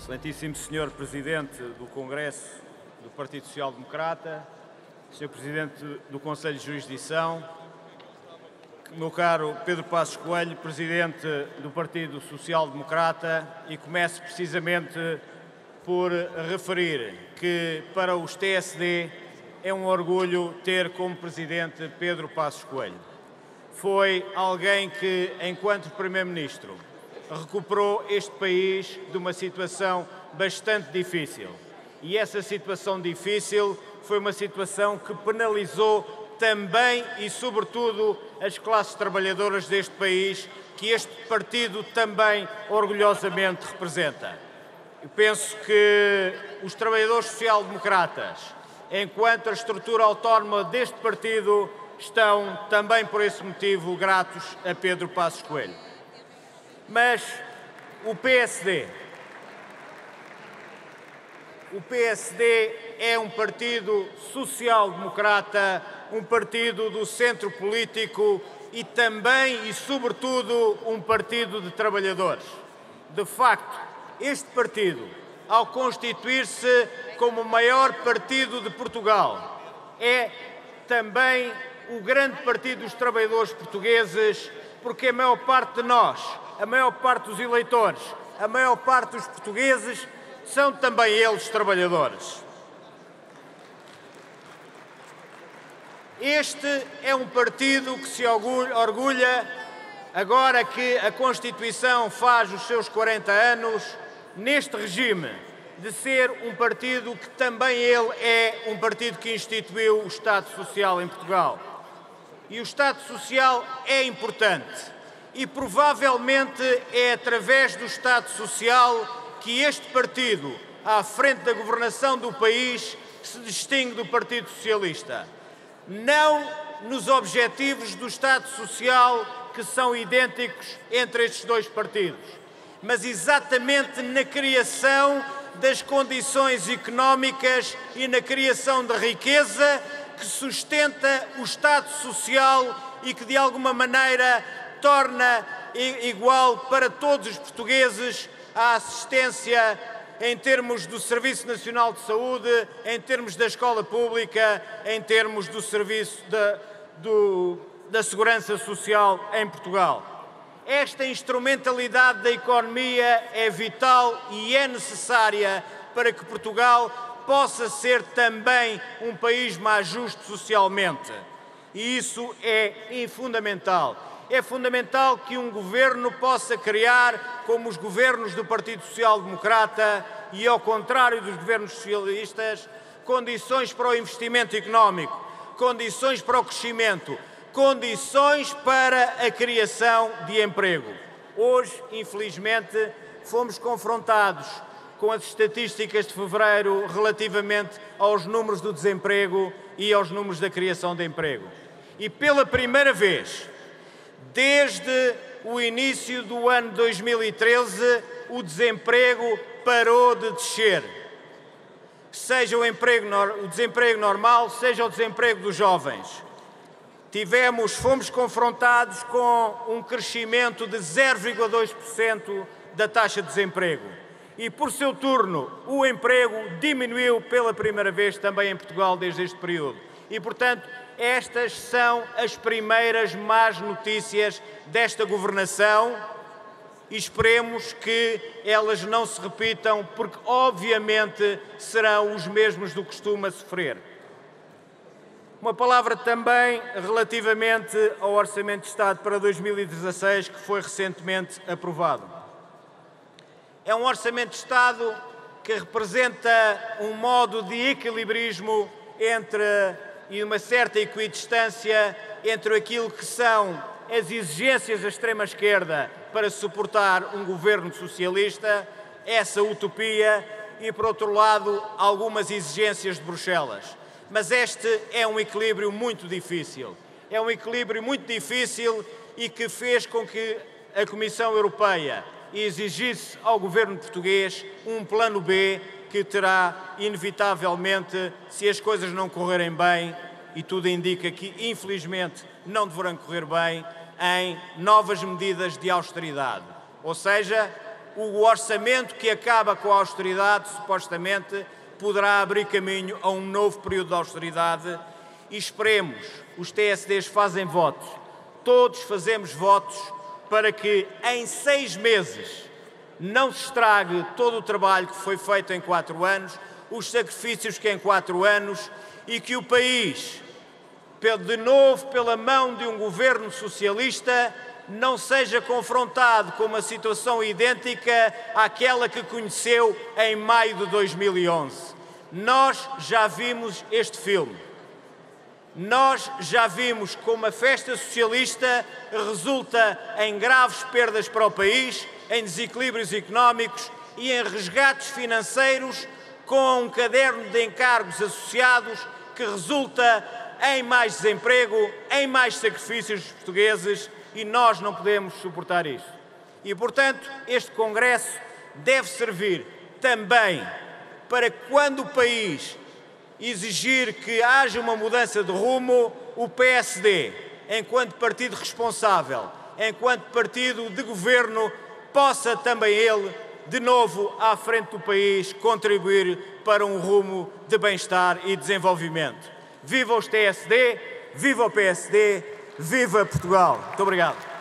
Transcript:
Excelentíssimo Senhor Presidente do Congresso do Partido Social Democrata, Senhor Presidente do Conselho de Jurisdição, meu caro Pedro Passos Coelho, Presidente do Partido Social Democrata, e começo precisamente por referir que para os TSD é um orgulho ter como Presidente Pedro Passos Coelho. Foi alguém que, enquanto Primeiro-Ministro, recuperou este país de uma situação bastante difícil. E essa situação difícil foi uma situação que penalizou também e, sobretudo, as classes trabalhadoras deste país, que este partido também orgulhosamente representa. Eu penso que os trabalhadores social-democratas, enquanto a estrutura autónoma deste partido, estão também por esse motivo gratos a Pedro Passos Coelho. Mas o PSD é um partido social-democrata, um partido do centro político e também e sobretudo um partido de trabalhadores. De facto, este partido, ao constituir-se como o maior partido de Portugal, é também o grande partido dos trabalhadores portugueses, porque a maior parte de nós, a maior parte dos eleitores, a maior parte dos portugueses são também eles trabalhadores. Este é um partido que se orgulha, agora que a Constituição faz os seus 40 anos, neste regime, de ser um partido que também ele é um partido que instituiu o Estado Social em Portugal. E o Estado Social é importante. E provavelmente é através do Estado Social que este partido, à frente da governação do país, se distingue do Partido Socialista. Não nos objetivos do Estado Social, que são idênticos entre estes dois partidos, mas exatamente na criação das condições económicas e na criação de riqueza que sustenta o Estado Social e que, de alguma maneira, torna igual para todos os portugueses a assistência em termos do Serviço Nacional de Saúde, em termos da escola pública, em termos do serviço da Segurança Social em Portugal. Esta instrumentalidade da economia é vital e é necessária para que Portugal possa ser também um país mais justo socialmente. E isso é fundamental. É fundamental que um governo possa criar, como os governos do Partido Social Democrata e ao contrário dos governos socialistas, condições para o investimento económico, condições para o crescimento, condições para a criação de emprego. Hoje, infelizmente, fomos confrontados com as estatísticas de fevereiro relativamente aos números do desemprego e aos números da criação de emprego. E pela primeira vez, desde o início do ano 2013, o desemprego parou de descer. Seja o desemprego normal, seja o desemprego dos jovens. Fomos confrontados com um crescimento de 0,2% da taxa de desemprego. E, por seu turno, o emprego diminuiu pela primeira vez também em Portugal desde este período. E, portanto, estas são as primeiras más notícias desta governação e esperemos que elas não se repitam, porque obviamente serão os mesmos do que costuma sofrer. Uma palavra também relativamente ao Orçamento de Estado para 2016, que foi recentemente aprovado. É um Orçamento de Estado que representa um modo de equilibrismo e uma certa equidistância entre aquilo que são as exigências da extrema-esquerda para suportar um governo socialista, essa utopia, e, por outro lado, algumas exigências de Bruxelas. Mas este é um equilíbrio muito difícil. É um equilíbrio muito difícil e que fez com que a Comissão Europeia exigisse ao governo português um plano B que terá, inevitavelmente, se as coisas não correrem bem, e tudo indica que, infelizmente, não deverão correr bem, em novas medidas de austeridade. Ou seja, o orçamento que acaba com a austeridade, supostamente, poderá abrir caminho a um novo período de austeridade e esperemos, os TSDs fazem votos, todos fazemos votos para que em 6 meses não se estrague todo o trabalho que foi feito em 4 anos, os sacrifícios que em 4 anos e que o país, de novo pela mão de um governo socialista, não seja confrontado com uma situação idêntica àquela que conheceu em maio de 2011. Nós já vimos este filme. Nós já vimos como a festa socialista resulta em graves perdas para o país, em desequilíbrios económicos e em resgates financeiros com um caderno de encargos associados que resulta em mais desemprego, em mais sacrifícios dos portugueses e nós não podemos suportar isto. E, portanto, este Congresso deve servir também para quando o país exigir que haja uma mudança de rumo, o PSD, enquanto partido responsável, enquanto partido de governo, possa também ele, de novo à frente do país, contribuir para um rumo de bem-estar e desenvolvimento. Viva os TSD, viva o PSD, viva Portugal. Muito obrigado.